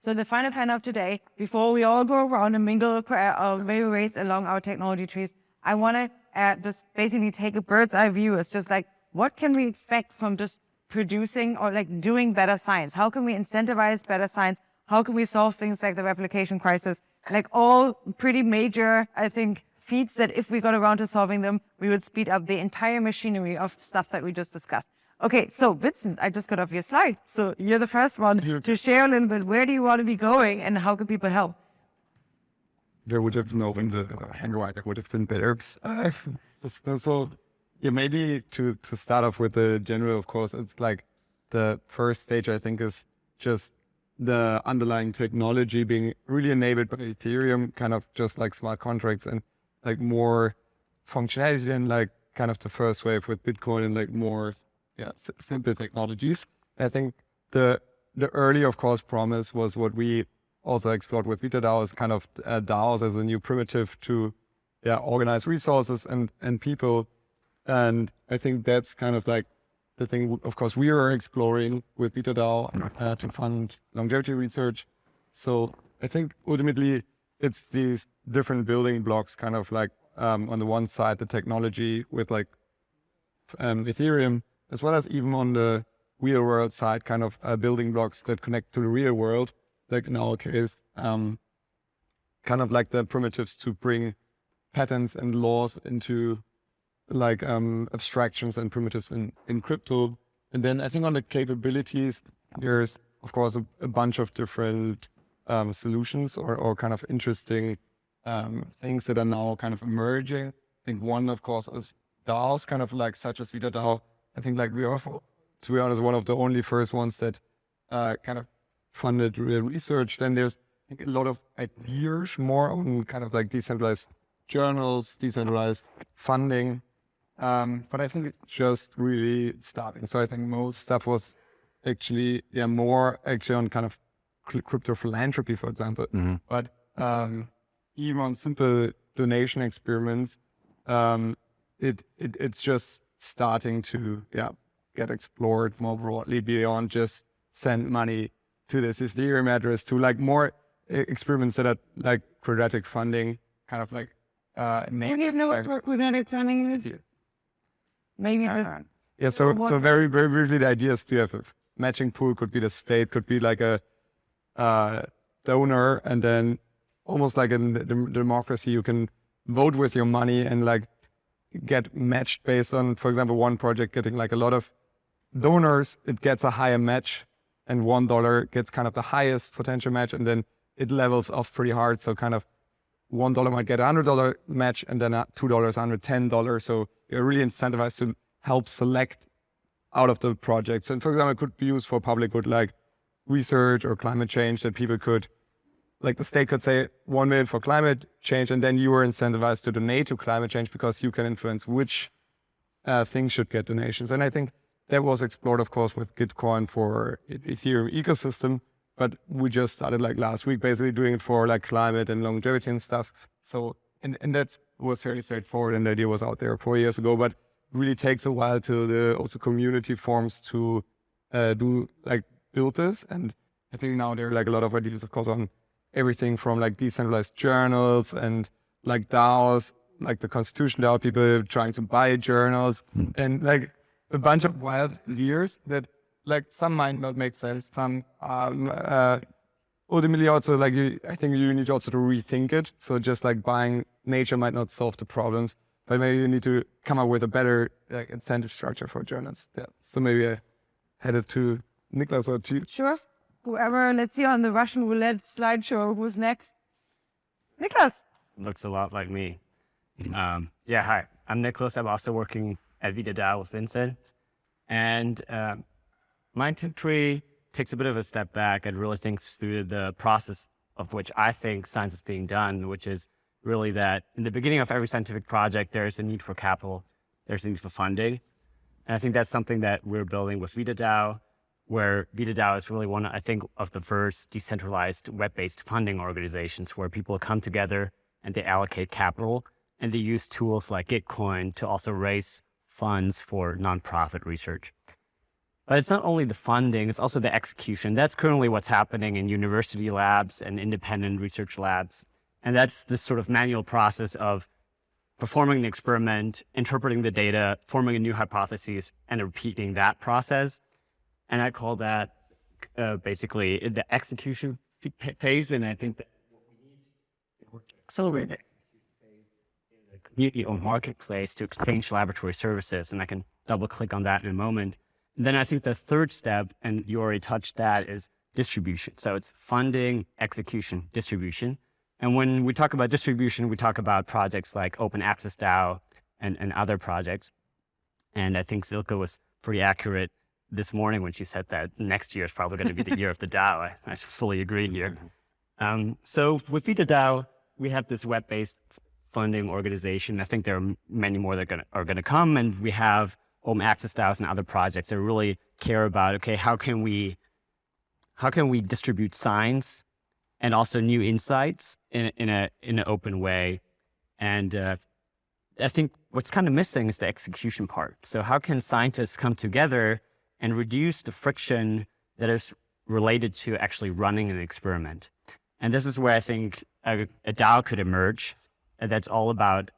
So the final plan of today, before we all go around and mingle maybe race along our technology trees, I want to just basically take a bird's eye view. It's just like, what can we expect from just producing or like doing better science? How can we incentivize better science? How can we solve things like the replication crisis? Like all pretty major, I think, feats that if we got around to solving them, we would speed up the entire machinery of stuff that we just discussed. Okay, so Vincent, I just got off your slide. So you're the first one to share a little bit. Where do you want to be going and how can people help? There would have known the handwriting would have been better. So yeah, maybe to start off with the general, of course, it's like the first stage, I think, is just the underlying technology being really enabled by Ethereum, kind of just like smart contracts and like more functionality and like kind of the first wave with Bitcoin and like more simple technologies. I think the early, of course, promise was what we also explored with VitaDAO is kind of DAOs as a new primitive to organize resources and people. And I think that's kind of like the thing, of course, we are exploring with VitaDAO to fund longevity research. So I think ultimately it's these different building blocks, kind of like on the one side, the technology with like Ethereum, as well as even on the real world side, kind of building blocks that connect to the real world. Like in our case, kind of like the primitives to bring patterns and laws into like abstractions and primitives in crypto. And then I think on the capabilities, there's of course a bunch of different solutions or kind of interesting things that are now kind of emerging. I think one, of course, is DAOs, kind of like such as VitaDAO. I think like we are, to be honest, one of the only first ones that kind of funded real research. Then there's I think, a lot of ideas more on kind of like decentralized journals, decentralized funding. But I think it's just really starting. So I think most stuff was actually, more actually on kind of crypto philanthropy, for example. Mm-hmm. But even on simple donation experiments, it's just starting to get explored more broadly beyond just send money to this Ethereum address to like more experiments that are like quadratic funding, kind of like you know what quadratic funding is? Maybe so very, very briefly, the idea is to have a matching pool, could be the state, could be like a donor, and then almost like in the democracy, you can vote with your money and like get matched based on, for example, one project getting like a lot of donors, it gets a higher match, and $1 gets kind of the highest potential match, and then it levels off pretty hard. So kind of $1 might get $100 match, and then $2, $110. So you're really incentivized to help select out of the projects. And for example, it could be used for public good, like research or climate change, that people could, like the state could say 1 million for climate change, and then you are incentivized to donate to climate change because you can influence which things should get donations. And I think that was explored, of course, with Gitcoin for Ethereum ecosystem, but we just started like last week, basically doing it for like climate and longevity and stuff. So, and that was fairly straightforward, and the idea was out there 4 years ago, but really takes a while till the also community forms to build this. And I think now there are like a lot of ideas, of course, on everything from like decentralized journals and like DAOs, like the Constitution DAO, people trying to buy journals, and like a bunch of wild ideas that like some might not make sense. Some ultimately also like I think you need also to rethink it. So just like buying nature might not solve the problems, but maybe you need to come up with a better like incentive structure for journals. Yeah. So maybe I head it to Niklas or to you. Sure. Whoever, let's see on the Russian roulette slideshow, who's next? Niklas. Looks a lot like me. Hi, I'm Niklas. I'm also working at VitaDAO with Vincent. And my tip tree takes a bit of a step back and really thinks through the process of which I think science is being done, which is really that in the beginning of every scientific project, there's a need for capital, there's a need for funding. And I think that's something that we're building with VitaDAO, where VitaDAO is really one, I think, of the first decentralized web-based funding organizations where people come together and they allocate capital, and they use tools like Gitcoin to also raise funds for nonprofit research. But it's not only the funding, it's also the execution. That's currently what's happening in university labs and independent research labs. And that's this sort of manual process of performing an experiment, interpreting the data, forming a new hypothesis, and repeating that process. And I call that basically the execution phase. And I think that what we need to accelerate the execution phase in the community-owned marketplace to exchange laboratory services. And I can double click on that in a moment. And then I think the third step, and you already touched that, is distribution. So it's funding, execution, distribution. And when we talk about distribution, we talk about projects like Open Access DAO and other projects. And I think Silke was pretty accurate this morning when she said that next year is probably going to be the year of the DAO. I fully agree here. So with Vrije DAO, we have this web-based funding organization. I think there are many more that are going to come, and we have Open Access DAOs and other projects that really care about, okay, how can we distribute science and also new insights in an open way? And I think what's kind of missing is the execution part. So how can scientists come together and reduce the friction that is related to actually running an experiment? And this is where I think a DAO could emerge. And that's all about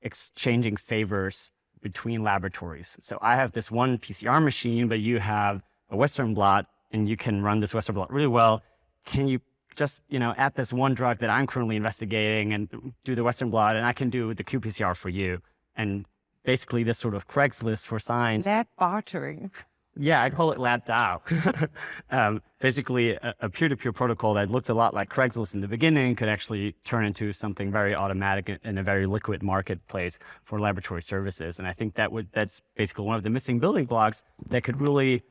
exchanging favors between laboratories. So I have this one PCR machine, but you have a Western blot, and you can run this Western blot really well. Can you just, add this one drug that I'm currently investigating and do the Western blot, and I can do the qPCR for you? And basically this sort of Craigslist for science. That bartering. Yeah, I call it Lab DAO. Basically, a peer-to-peer protocol that looks a lot like Craigslist in the beginning could actually turn into something very automatic in a very liquid marketplace for laboratory services. And I think that's basically one of the missing building blocks that could really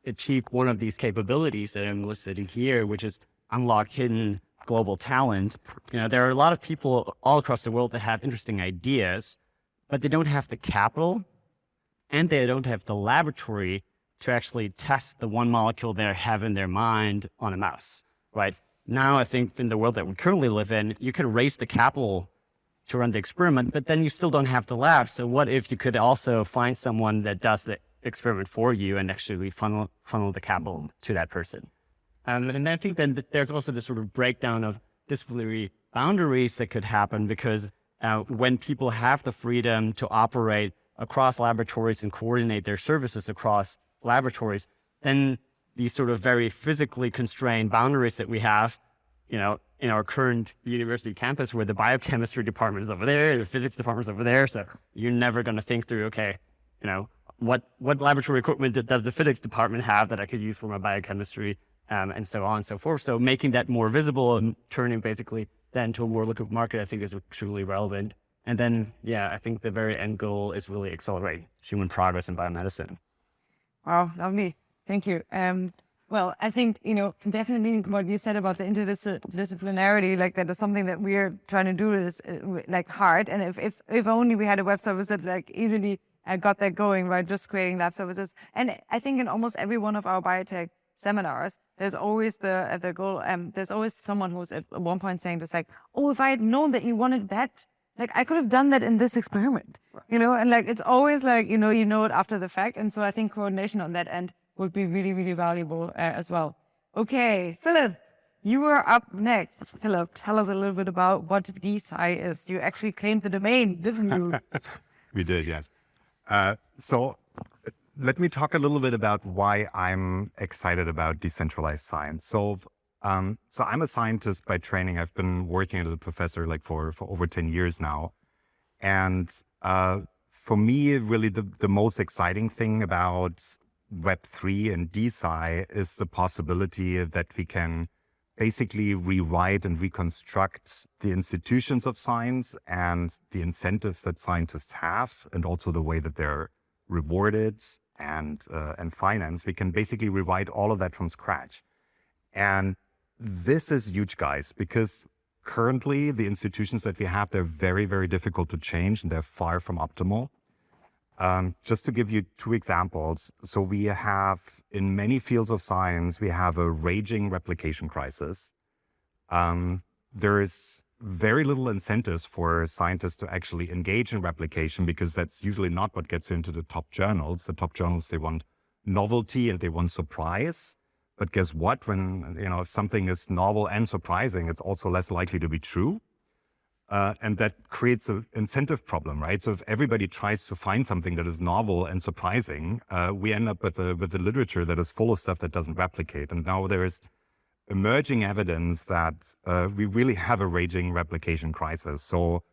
achieve one of these capabilities that I'm listed here, which is unlock hidden global talent. There are a lot of people all across the world that have interesting ideas, but they don't have the capital, and they don't have the laboratory to actually test the one molecule they have in their mind on a mouse, right? Now, I think in the world that we currently live in, you can raise the capital to run the experiment, but then you still don't have the lab. So what if you could also find someone that does the experiment for you and actually funnel the capital to that person? And I think then there's also this sort of breakdown of disciplinary boundaries that could happen, because when people have the freedom to operate across laboratories and coordinate their services across laboratories, then these sort of very physically constrained boundaries that we have, in our current university campus, where the biochemistry department is over there, the physics department is over there. So you're never going to think through, okay, what laboratory equipment does the physics department have that I could use for my biochemistry, and so on and so forth. So making that more visible and turning basically then to a more liquid market, I think is truly relevant. And then, I think the very end goal is really accelerate human progress in biomedicine. Wow, lovely. Thank you. Well, I think, definitely what you said about the interdisciplinarity, like that is something that we're trying to do is like hard. And if only we had a web service that like easily got that going by just creating lab services. And I think in almost every one of our biotech seminars, there's always the goal. There's always someone who's at one point saying just like, oh, if I had known that you wanted that, like I could have done that in this experiment, and like it's always like, you know it after the fact. And so I think coordination on that end would be really, really valuable as well. Okay, Phillip, you were up next. Phillip, tell us a little bit about what DeSci is. You actually claimed the domain, didn't you? We did, yes. So let me talk a little bit about why I'm excited about decentralized science. So I'm a scientist by training. I've been working as a professor like for over 10 years now. And for me, really the most exciting thing about Web3 and DeSci is the possibility that we can basically rewrite and reconstruct the institutions of science and the incentives that scientists have, and also the way that they're rewarded and financed. We can basically rewrite all of that from scratch. And this is huge, guys, because currently the institutions that we have, they're very, very difficult to change, and they're far from optimal. Just to give you two examples. So we have, in many fields of science, we have a raging replication crisis. There is very little incentives for scientists to actually engage in replication, because that's usually not what gets into the top journals. The top journals, they want novelty and they want surprise. But guess what? When, if something is novel and surprising, it's also less likely to be true. And that creates an incentive problem, right? So if everybody tries to find something that is novel and surprising, we end up with a literature that is full of stuff that doesn't replicate. And now there is emerging evidence that we really have a raging replication crisis. So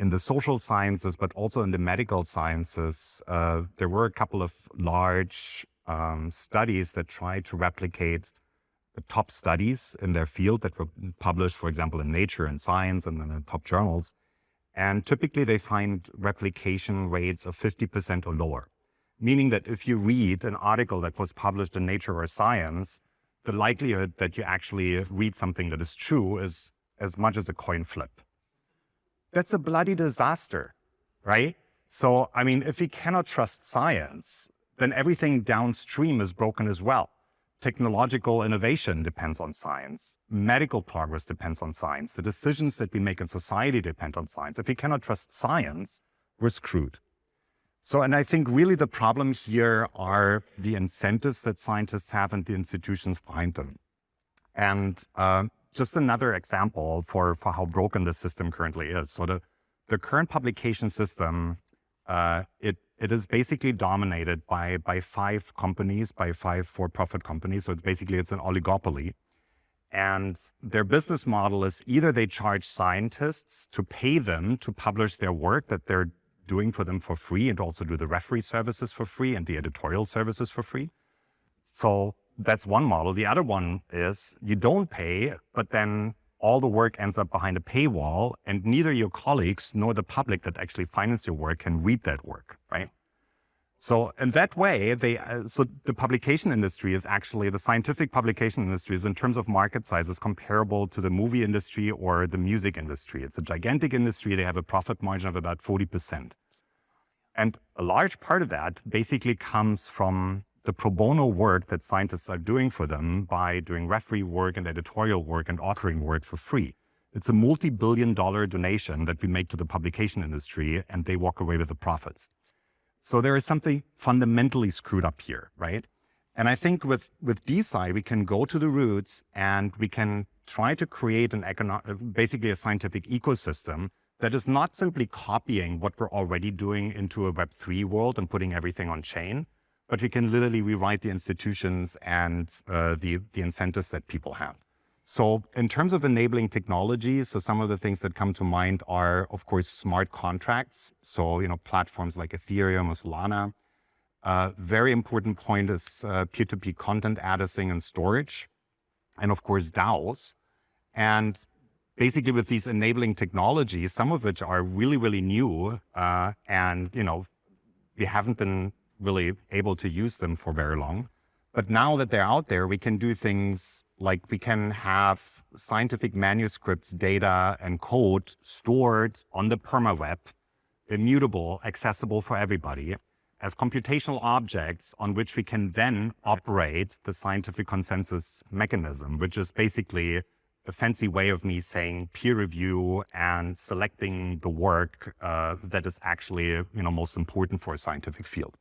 in the social sciences, but also in the medical sciences, there were a couple of large studies that tried to replicate the top studies in their field that were published, for example, in Nature and Science and in the top journals. And typically they find replication rates of 50% or lower, meaning that if you read an article that was published in Nature or Science, the likelihood that you actually read something that is true is as much as a coin flip. That's a bloody disaster, right? So, I mean, if we cannot trust science, then everything downstream is broken as well. Technological innovation depends on science. Medical progress depends on science. The decisions that we make in society depend on science. If we cannot trust science, we're screwed. So, and I think really the problem here are the incentives that scientists have and the institutions behind them. And just another example for how broken the system currently is. So the current publication system, it is basically dominated by 5 companies, by 5 for-profit companies. So it's an oligopoly. And their business model is either they charge scientists to pay them to publish their work that they're doing for them for free, and also do the referee services for free and the editorial services for free. So that's one model. The other one is you don't pay, but then all the work ends up behind a paywall, and neither your colleagues nor the public that actually finance your work can read that work, right? So in that way, so the publication industry is actually, the scientific publication industry is, in terms of market size, is comparable to the movie industry or the music industry. It's a gigantic industry. They have a profit margin of about 40%. And a large part of that basically comes from the pro bono work that scientists are doing for them by doing referee work and editorial work and authoring work for free. It's a multi-billion-dollar donation that we make to the publication industry, and they walk away with the profits. So there is something fundamentally screwed up here, right? And I think with DeSci, we can go to the roots and we can try to create basically a scientific ecosystem that is not simply copying what we're already doing into a Web3 world and putting everything on chain, but we can literally rewrite the institutions and the incentives that people have. So in terms of enabling technology, so some of the things that come to mind are, of course, smart contracts. So, platforms like Ethereum or Solana. Very important point is peer-to-peer content addressing and storage. And of course, DAOs. And basically with these enabling technologies, some of which are really, really new, and, we haven't been really able to use them for very long. But now that they're out there, we can do things like we can have scientific manuscripts, data, and code stored on the permaweb, immutable, accessible for everybody, as computational objects on which we can then operate the scientific consensus mechanism, which is basically a fancy way of me saying peer review and selecting the work that is actually most important for a scientific field.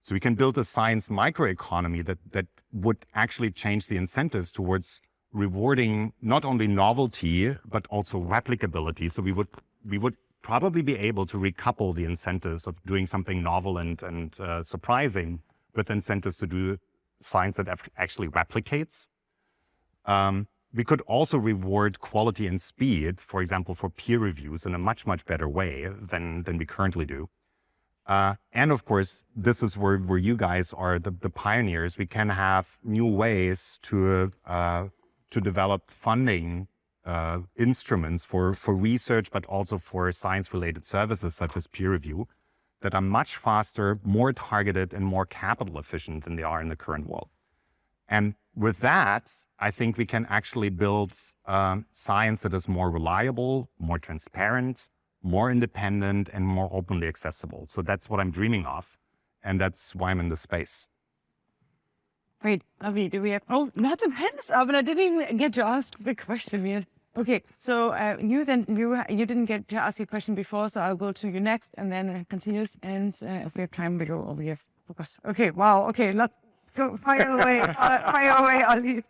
So we can build a science microeconomy that would actually change the incentives towards rewarding not only novelty, but also replicability. So we would probably be able to recouple the incentives of doing something novel and surprising with incentives to do science that actually replicates. We could also reward quality and speed, for example, for peer reviews in a much, much better way than we currently do. And of course, this is where you guys are the pioneers. We can have new ways to develop funding instruments for research, but also for science-related services such as peer review that are much faster, more targeted, and more capital efficient than they are in the current world. And with that, I think we can actually build science that is more reliable, more transparent, more independent, and more openly accessible. So that's what I'm dreaming of, and that's why I'm in this space. Great, lovely. Do we have lots of hands up, and I didn't even get to ask the question yet. Okay, so you didn't get to ask your question before, so I'll go to you next, and then continues. And if we have time, we go over here. focus. Okay, wow. Okay, let's go. Fire away. Fire away, Ali.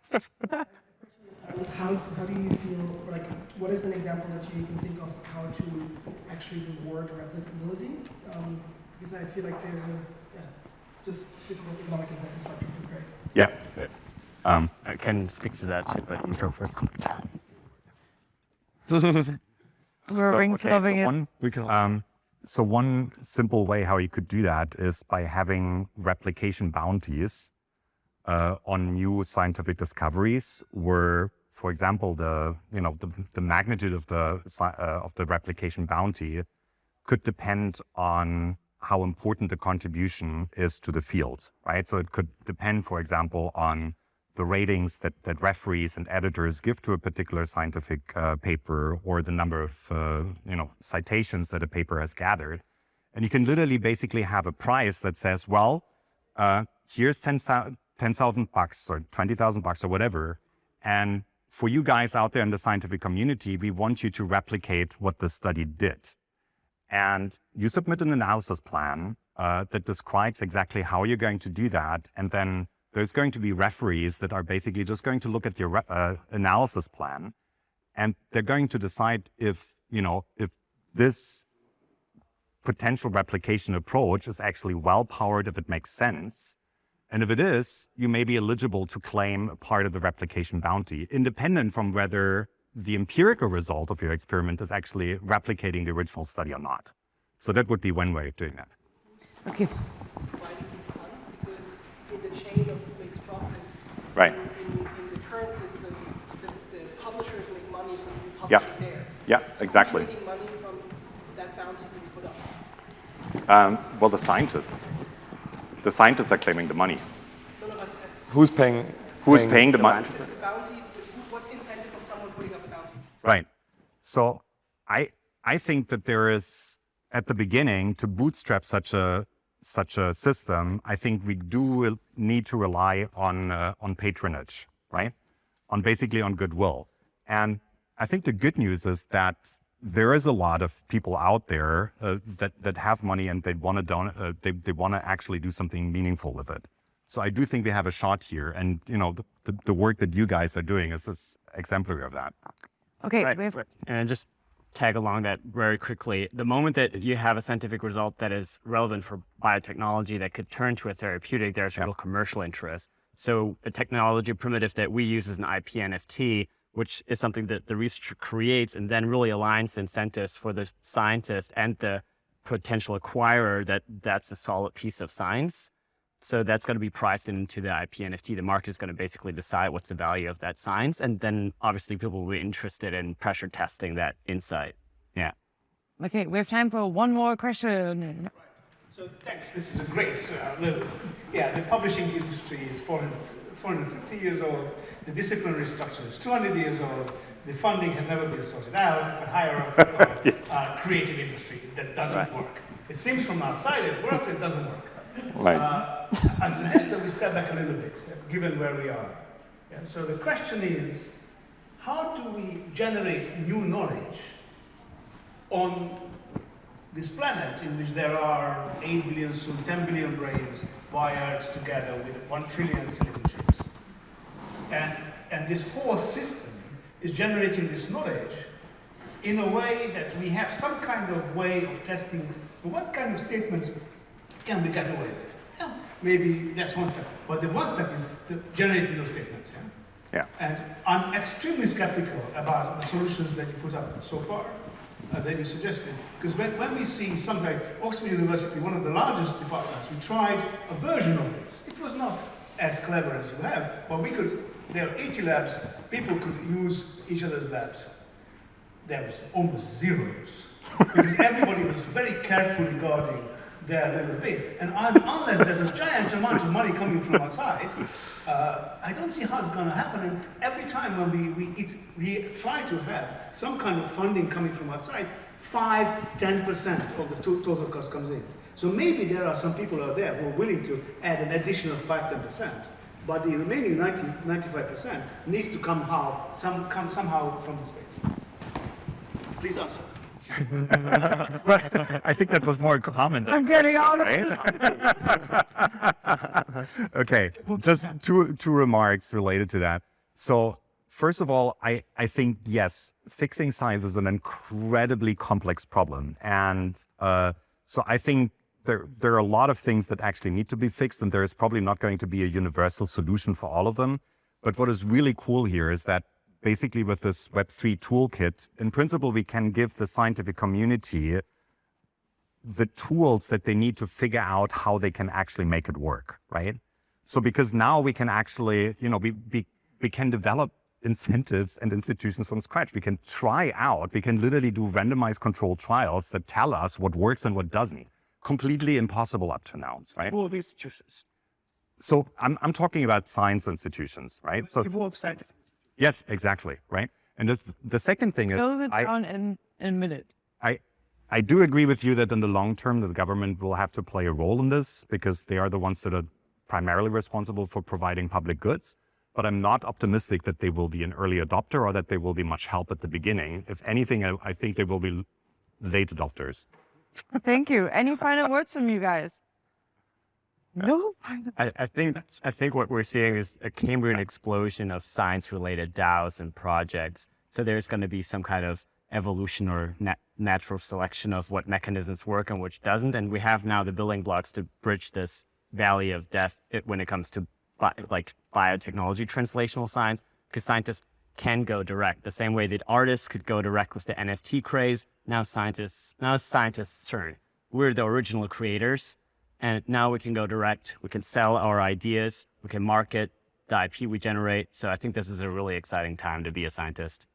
How do you feel, like, what is an example that you can think of how to actually reward replicability? Because I feel like there's just difficult economic incentive structure to create. Yeah. I can speak to that too, but you go first. We're brainstorming it. So one simple way how you could do that is by having replication bounties on new scientific discoveries, where, for example, the magnitude of the replication bounty could depend on how important the contribution is to the field, right? So it could depend, for example, on the ratings that referees and editors give to a particular scientific paper, or the number of citations that a paper has gathered. And you can literally basically have a price that says, well, here's $10,000 or $20,000 or whatever, and for you guys out there in the scientific community, we want you to replicate what the study did. And you submit an analysis plan that describes exactly how you're going to do that, and then there's going to be referees that are basically just going to look at your analysis plan, and they're going to decide if this potential replication approach is actually well-powered, if it makes sense. And if it is, you may be eligible to claim a part of the replication bounty, independent from whether the empirical result of your experiment is actually replicating the original study or not. So that would be one way of doing that. Okay. Providing these funds, because in the chain of makes profit, Right. in the current system, the publishers make money from the publishing there. Yeah, So exactly. who's making money from that bounty being put up? Well, the scientists. The scientists are claiming the money. No, but Who's paying? Who's paying the money? the bounty, what's the incentive of someone putting up a bounty? Right. So I think that there is, at the beginning, to bootstrap such a system, I think we do need to rely on patronage, right? On goodwill. And I think the good news is that there is a lot of people out there that have money, and they want to actually do something meaningful with it. So I do think we have a shot here, and the work that you guys are doing is exemplary of that. Okay. Right. And just tag along that very quickly. The moment that you have a scientific result that is relevant for biotechnology that could turn to a therapeutic, there's real commercial interest. So a technology primitive that we use is an IP NFT, which is something that the researcher creates and then really aligns the incentives for the scientist and the potential acquirer that's a solid piece of science. So that's going to be priced into the IP NFT. The market is going to basically decide what's the value of that science. And then obviously people will be interested in pressure testing that insight. Yeah. Okay, we have time for one more question. So thanks. This is a great the publishing industry is 450 years old. The disciplinary structure is 200 years old. The funding has never been sorted out. It's a hierarchical creative industry that doesn't work. It seems from outside it works, it doesn't work. I suggest that we step back a little bit, given where we are. Yeah, so the question is, how do we generate new knowledge on this planet in which there are 8 billion, soon 10 billion brains wired together with 1 trillion silicon chips? And this whole system is generating this knowledge in a way that we have some kind of way of testing what kind of statements can we get away with. Yeah, maybe that's one step. But the one step is generating those statements. Yeah. And I'm extremely skeptical about the solutions that you put up so far, that you suggested. Because when we see something like Oxford University, one of the largest departments, we tried a version of this. It was not as clever as you have, but there are 80 labs, people could use each other's labs. There was almost zero use. Because everybody was very carefully guarding their little bit. And unless there's a giant amount of money coming from outside, I don't see how it's going to happen. And every time when we try to have some kind of funding coming from outside, 5-10% of the total cost comes in. So maybe there are some people out there who are willing to add an additional 5-10%, but the remaining 90-95% needs to come somehow from the state. Please answer. I think that was more common. I'm getting out of it. Okay, just two remarks related to that. So first of all, I think, yes, fixing science is an incredibly complex problem. And so I think there are a lot of things that actually need to be fixed, and there is probably not going to be a universal solution for all of them. But what is really cool here is that basically with this Web3 toolkit, in principle, we can give the scientific community the tools that they need to figure out how they can actually make it work, right? So because now we can actually, we can develop incentives and institutions from scratch. We can try out, we can literally do randomized controlled trials that tell us what works and what doesn't. Completely impossible up to now, right? All these institutions. So I'm talking about science institutions, right? So Evolve scientific. yes, exactly, right? And the second thing is, Close it down in a minute. I do agree with you that in the long term, the government will have to play a role in this because they are the ones that are primarily responsible for providing public goods. But I'm not optimistic that they will be an early adopter or that they will be much help at the beginning. If anything, I think they will be late adopters. Thank you. Any final words from you guys? No. I think what we're seeing is a Cambrian explosion of science-related DAOs and projects. So there's going to be some kind of evolution or natural selection of what mechanisms work and which doesn't. And we have now the building blocks to bridge this valley of death when it comes to like biotechnology translational science, because scientists can go direct the same way that artists could go direct with the NFT craze. Now it's scientists' turn. We're the original creators, and now we can go direct. We can sell our ideas. We can market the IP we generate. So I think this is a really exciting time to be a scientist.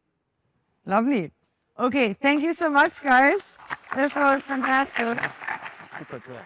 Lovely. Okay, thank you so much, guys. This was fantastic. Super cool.